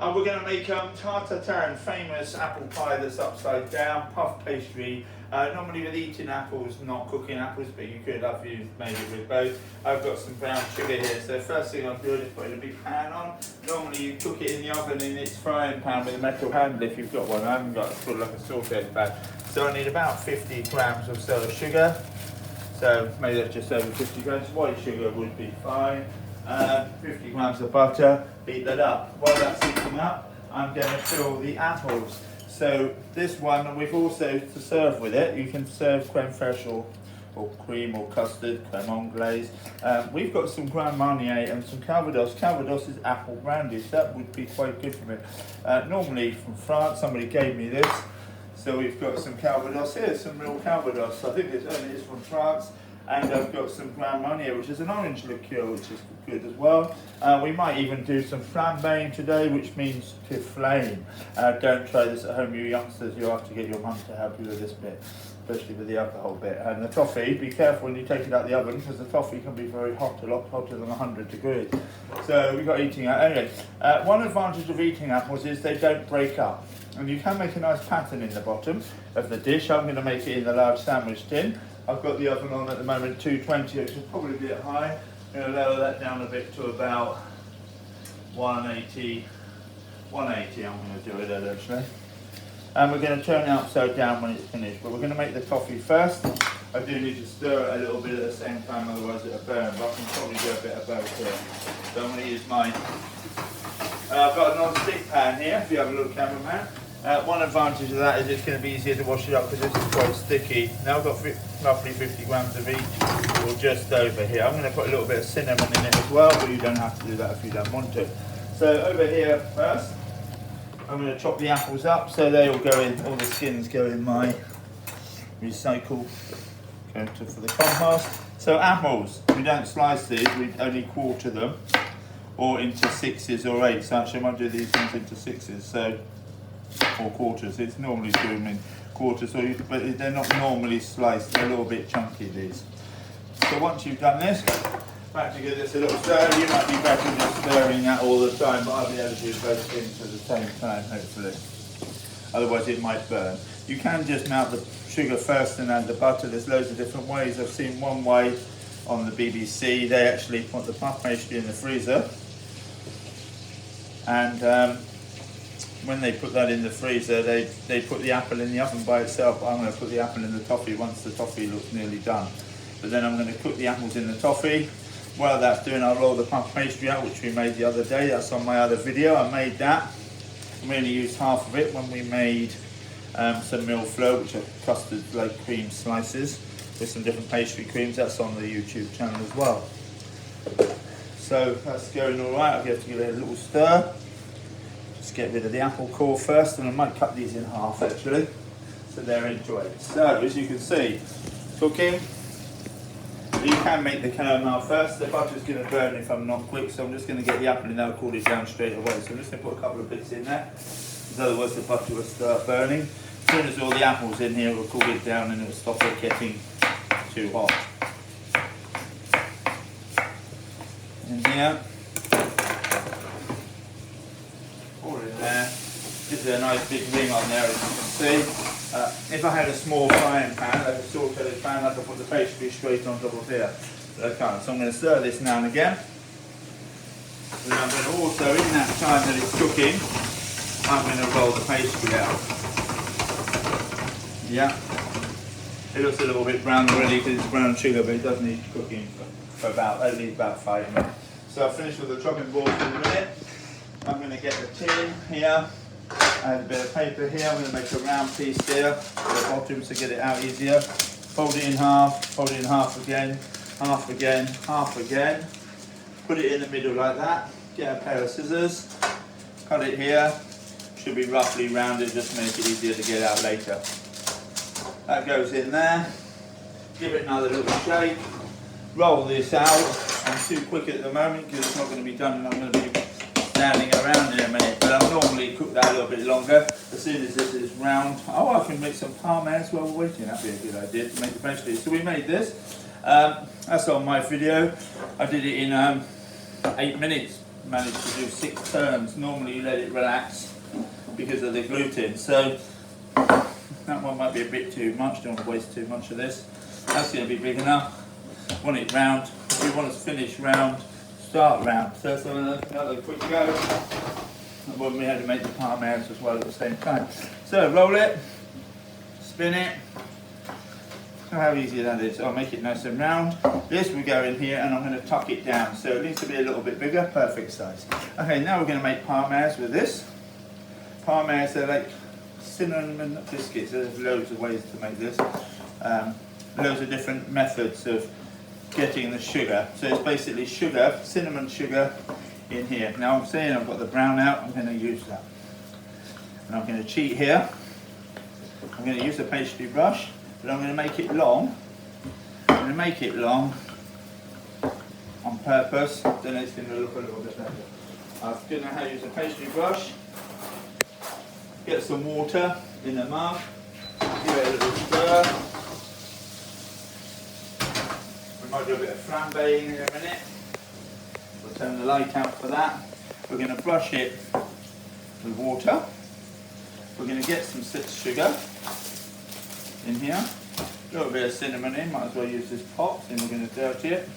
We're going to make Tarte Tatin, famous apple pie that's upside down, puff pastry. Normally with eating apples, not cooking apples, but you could have used made it with both. I've got some brown sugar here, so first thing I'm doing is putting a big pan on. Normally you cook it in the oven in its frying pan with a metal handle if you've got one. I haven't got sort of like a sauteing pan. So I need about 50 grams or so of sugar. So maybe that's just over 50 grams. White sugar would be fine. 50 grams of butter, beat that up. While that's heating up, I'm going to fill the apples. So this one, we've also, to serve with it, you can serve creme fraiche or cream or custard, creme anglaise. We've got some Grand Marnier and some calvados. Calvados is apple brandy, so that would be quite good for it. Normally from France, somebody gave me this. So we've got some calvados here, some real calvados. I think it's only from France. And I've got some Grand Marnier, which is an orange liqueur, which is good as well. We might even do some flambeing today, which means to flame. Don't try this at home, you youngsters. You'll have to get your mum to help you with this bit, especially with the alcohol bit. And the toffee, be careful when you take it out of the oven, because the toffee can be very hot, a lot hotter than 100 degrees. So we've got eating apples. Anyway, one advantage of eating apples is they don't break up. And you can make a nice pattern in the bottom of the dish. I'm going to make it in the large sandwich tin. I've got the oven on at the moment, 220, which is probably a bit high. I'm going to lower that down a bit to about 180. 180 I'm going to do it at actually. And we're going to turn it upside down when it's finished. But we're going to make the toffee first. I do need to stir it a little bit at the same time, otherwise it'll burn. But I can probably do a bit of both here. So I'm going to use mine. I've got a non-stick pan here, if you have a look, cameraman. One advantage of that is it's going to be easier to wash it up because this is quite sticky. Now I've got roughly 50 grams of each, or just over here. I'm going to put a little bit of cinnamon in it as well, but you don't have to do that if you don't want to. So over here first, I'm going to chop the apples up so they all go in, all the skins go in my recycle for the compost. So apples, we don't slice these, we only quarter them, or into 6s or 8s. Actually I might do these things into 6s. So, or quarters. It's normally do them in quarters, but they're not normally sliced. They're a little bit chunky, these. So once you've done this, back to give this a little stir. You might be better just stirring that all the time, but I'll be able to do both things at the same time, hopefully. Otherwise it might burn. You can just melt the sugar first and add the butter. There's loads of different ways. I've seen one way on the BBC. They actually put the puff pastry in the freezer, and when they put that in the freezer, they put the apple in the oven by itself. I'm going to put the apple in the toffee once the toffee looks nearly done. But then I'm going to cook the apples in the toffee. While that's doing, I'll roll the puff pastry out, which we made the other day. That's on my other video. I made that. We only used half of it when we made some mille-fleurs, which are custard like cream slices with some different pastry creams. That's on the YouTube channel as well. So that's going all right. I'll have to give it a little stir. Get rid of the apple core first, and I might cut these in half actually, so they're enjoyed. So as you can see, cooking. You can make the caramel first. The butter's going to burn if I'm not quick, so I'm just going to get the apple and I'll cool it down straight away. So I'm just going to put a couple of bits in there, because otherwise the butter will start burning. As soon as all the apples in here, we'll cool it down and it will stop it getting too hot. In here. This is a nice big ring on there, as you can see. If I had a small frying pan, like a sauteed pan, I could put the pastry straight on top of here. But I can't, so I'm going to stir this now and again. And I'm going to also, in that time that it's cooking, I'm going to roll the pastry out. Yeah. It looks a little bit brown already because it's brown sugar, but it does need cooking for at least about 5 minutes. So I'll finish with the chopping board in a minute. I'm going to get the tin here, add a bit of paper here. I'm going to make a round piece here at the bottom to get it out easier. Fold it in half again, half again, half again. Put it in the middle like that. Get a pair of scissors, cut it here. Should be roughly rounded, just to make it easier to get out later. That goes in there. Give it another little shake. Roll this out. I'm too quick at the moment because it's not going to be done, and I'm going to be standing around in a minute, but I'll normally cook that a little bit longer. As soon as this is round, oh, I can make some parmesan while we're waiting. That'd be a good idea to make the pastry. So we made this. That's on my video. I did it in 8 minutes. managed to do 6 turns. Normally you let it relax because of the gluten. So that one might be a bit too much, don't want to waste too much of this. That's going to be big enough. Want it round. If you want to finish round, start round. So let's have another quick go. When we had to make the parmesan as well at the same time. So roll it, spin it. Look how easy that is. I'll make it nice and round. This will go in here and I'm going to tuck it down. So it needs to be a little bit bigger, perfect size. Okay, now we're going to make parmesan with this. Parmesan, they're like cinnamon biscuits. There's loads of ways to make this. Loads of different methods of getting the sugar. So it's basically sugar, cinnamon sugar in here. Now I'm saying I've got the brown out, I'm going to use that. And I'm going to cheat here. I'm going to use a pastry brush. But I'm going to make it long. I'm going to make it long on purpose, then it's going to look a little bit better. I'm going to use a pastry brush, get some water in the mug, give it a little stir. We might do a bit of flambeing in a minute. We'll turn the light out for that. We're going to brush it with water. We're going to get some sugar in here, a little bit of cinnamon in, might as well use this pot, then we're going to dirty it.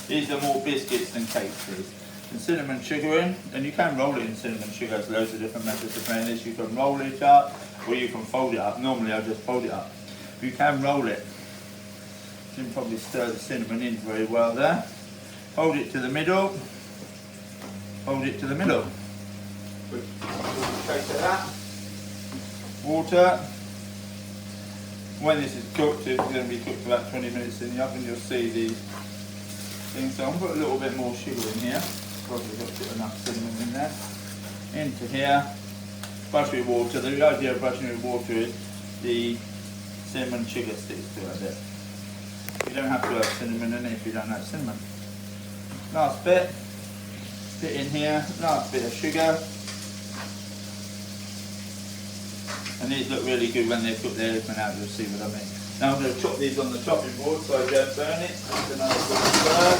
These are more biscuits than cakes, these. And cinnamon sugar in, and you can roll it in cinnamon sugar. There's loads of different methods of doing this. You can roll it up, or you can fold it up. Normally I just fold it up. You can roll it. You can probably stir the cinnamon in very well there. Hold it to the middle. Hold it to the middle. We'll take that. Water. When this is cooked, it's going to be cooked for about 20 minutes in the oven. You'll see these things. So I'm going to put a little bit more sugar in here. Probably got to put enough cinnamon in there. Into here. Brush with water. The idea of brushing with water is the cinnamon sugar sticks to it a bit. You don't have to have cinnamon in it if you don't have cinnamon. Last bit in here. Last bit of sugar. And these look really good when they put their open out, you'll see what I mean. Now I'm going to chop these on the chopping board so I don't burn it. That's another good stir.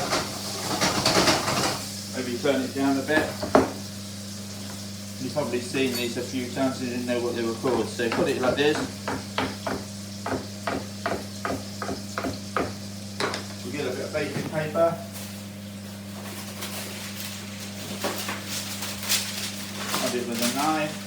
Maybe turn it down a bit. You've probably seen these a few times and didn't know what they were called. So put it like this. We'll get a bit of baking paper. Add it with a knife.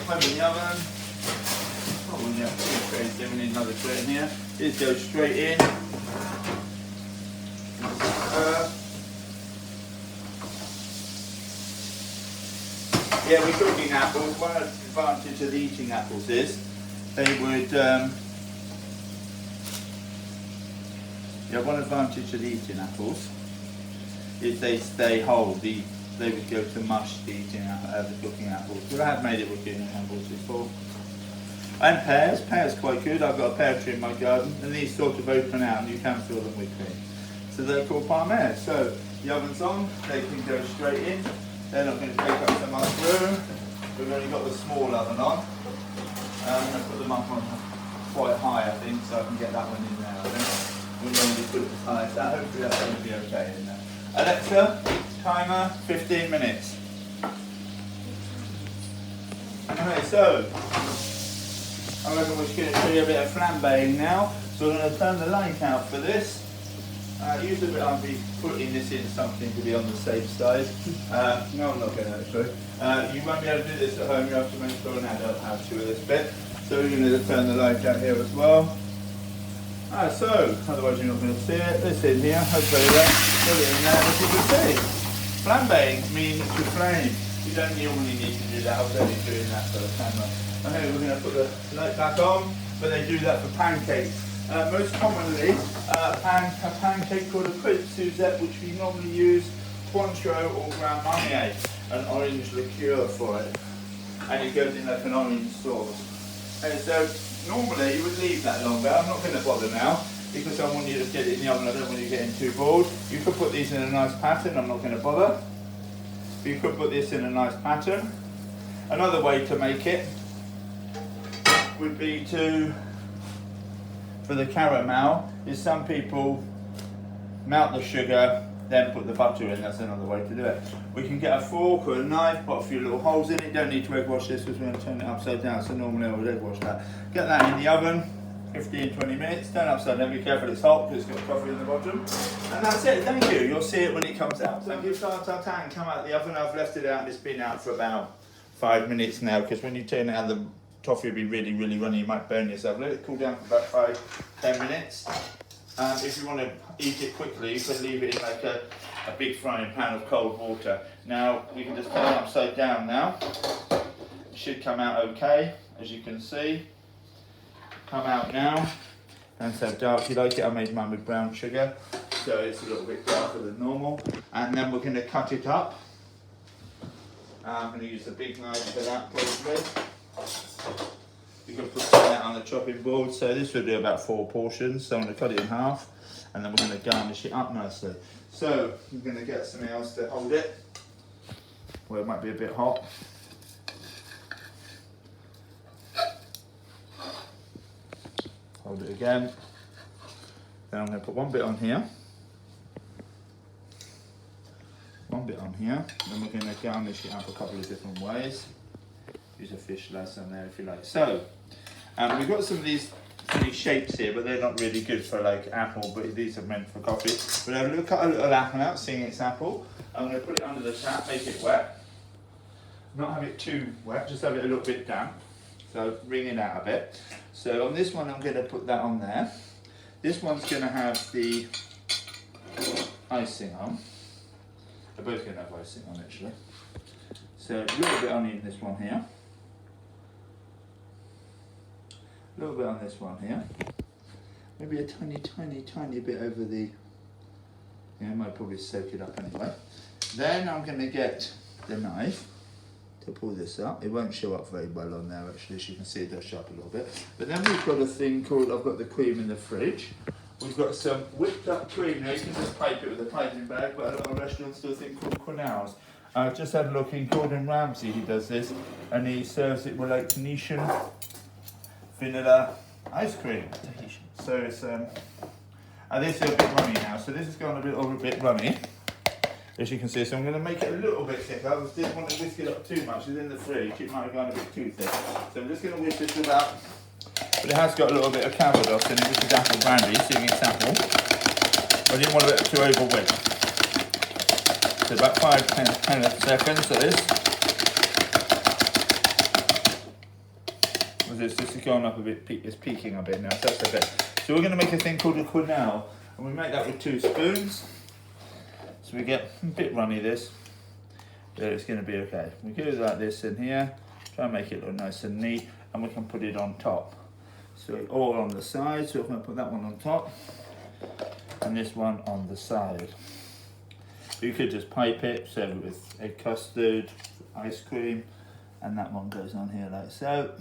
Put in the oven. Oh, we have 2 trays, then we need another tray in here. These go straight in. Yeah, we're cooking apples. One advantage of eating apples is they would. One advantage of eating apples is they stay whole. They would go to mush the cooking apples. But I have made it with cooking apples before. And pears. Pears quite good. I've got a pear tree in my garden, and these sort of open out, and you can fill them with cream. So they're called parmesan. So the oven's on. They can go straight in. Then I'm going to take up some other room. We've only got the small oven on. I'm going to put them up on quite high, I think, so I can get that one in there. I think we normally put it as high as that. Hopefully that's going to be okay in there. Alexa, timer, 15 minutes. Okay, so I reckon we're going to show you a bit of flambeing now. So we're going to turn the light out for this. Usually I'll be putting this in something to be on the safe side. No, I'm not going to actually. You won't be able to do this at home. You have to make sure an adult has to with this bit. So we're going to turn the light out here as well. So, otherwise you're not going to see it. This in here, hopefully put it in there, as you can see. Flambeing means to flame. You don't normally need to do that. I was only doing that for the camera. Okay, we're going to put the light back on, but they do that for pancakes. Most commonly, a pancake called a crepe Suzette, which we normally use Cointreau or Grand Marnier, an orange liqueur for it. And it goes in like an orange sauce. And so, normally you would leave that longer. I'm not going to bother now because I want you to get it in the oven. I don't want you getting too bored. You could put these in a nice pattern. I'm not going to bother. You could put this in a nice pattern. Another way to make it would be for the caramel, is some people melt the sugar, then put the butter in. That's another way to do it. We can get a fork or a knife, put a few little holes in it. Don't need to egg wash this because we're going to turn it upside down, so normally I would egg wash that. Get that in the oven, 15-20 minutes, turn it upside down, be careful it's hot because it's got coffee in the bottom. And that's it, thank you. You'll see it when it comes out. So give Tarte Tatin come out of the oven. I've left it out and it's been out for about 5 minutes now, because when you turn it out, the toffee will be really, really runny. You might burn yourself. Let it cool down for about 5-10 minutes. If you want to eat it quickly, you can leave it in like a big frying pan of cold water. Now, we can just turn it upside down now. It should come out okay, as you can see. Come out now. And so dark you like it. I made mine with brown sugar, so it's a little bit darker than normal. And then we're going to cut it up. I'm going to use the big knife for that, probably. You can put that on the chopping board. So this will do about 4 portions. So I'm going to cut it in half, and then we're going to garnish it up nicely. So I'm going to get something else to hold it, where it might be a bit hot. Hold it again. Then I'm going to put one bit on here. One bit on here. Then we're going to garnish it up a couple of different ways. Use a fish slice on there if you like. So, we've got some of these funny shapes here, but they're not really good for like apple, but these are meant for coffee. But I'm going to cut a little apple out, seeing it's apple. I'm going to put it under the tap, make it wet. Not have it too wet, just have it a little bit damp. So wring it out a bit. So on this one, I'm going to put that on there. This one's going to have the icing on. They're both going to have icing on, actually. So a little bit on in this one here. A little bit on this one here. Maybe a tiny, tiny, tiny bit over the... Yeah, I might probably soak it up anyway. Then I'm going to get the knife to pull this up. It won't show up very well on there, actually, as you can see it does show up a little bit. But then we've got a thing called, I've got the cream in the fridge. We've got some whipped up cream. Now you can just pipe it with a piping bag, but a lot of restaurants do a thing called quenelles. I've just had a look in Gordon Ramsey, he does this, and he serves it with like Tahitian vanilla ice cream. So it's, this is a bit runny now, so this has gone a bit runny, as you can see. So I'm going to make it a little bit thicker. I didn't want to whisk it up too much. It's in the fridge, it might have gone a bit too thick. So I'm just going to whisk it about, but it has got a little bit of calvados in it, which is apple brandy, seeing it's apple. I didn't want it too overwhelmed. So about 5-10 seconds of this. This is going up a bit, it's peaking a bit now, so that's okay. So we're going to make a thing called a quenelle, and we make that with 2 spoons. So we get a bit runny this, but it's going to be okay. We do it like this in here, try and make it look nice and neat, and we can put it on top. So all on the side, so we're going to put that one on top, and this one on the side. You could just pipe it, serve it with egg custard, ice cream, and that one goes on here like so.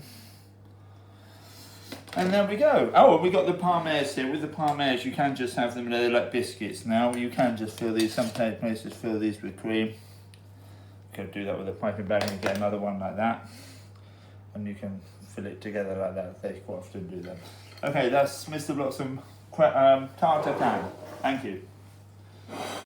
And there we go. Oh, we got the parmez here. With the parmez, you can just have them, they're like biscuits now. You can just fill these, some places fill these with cream. You can do that with a piping bag and get another one like that. And you can fill it together like that. They quite often do that. Okay, that's Mr. Bloxham Tarte Tatin. Thank you.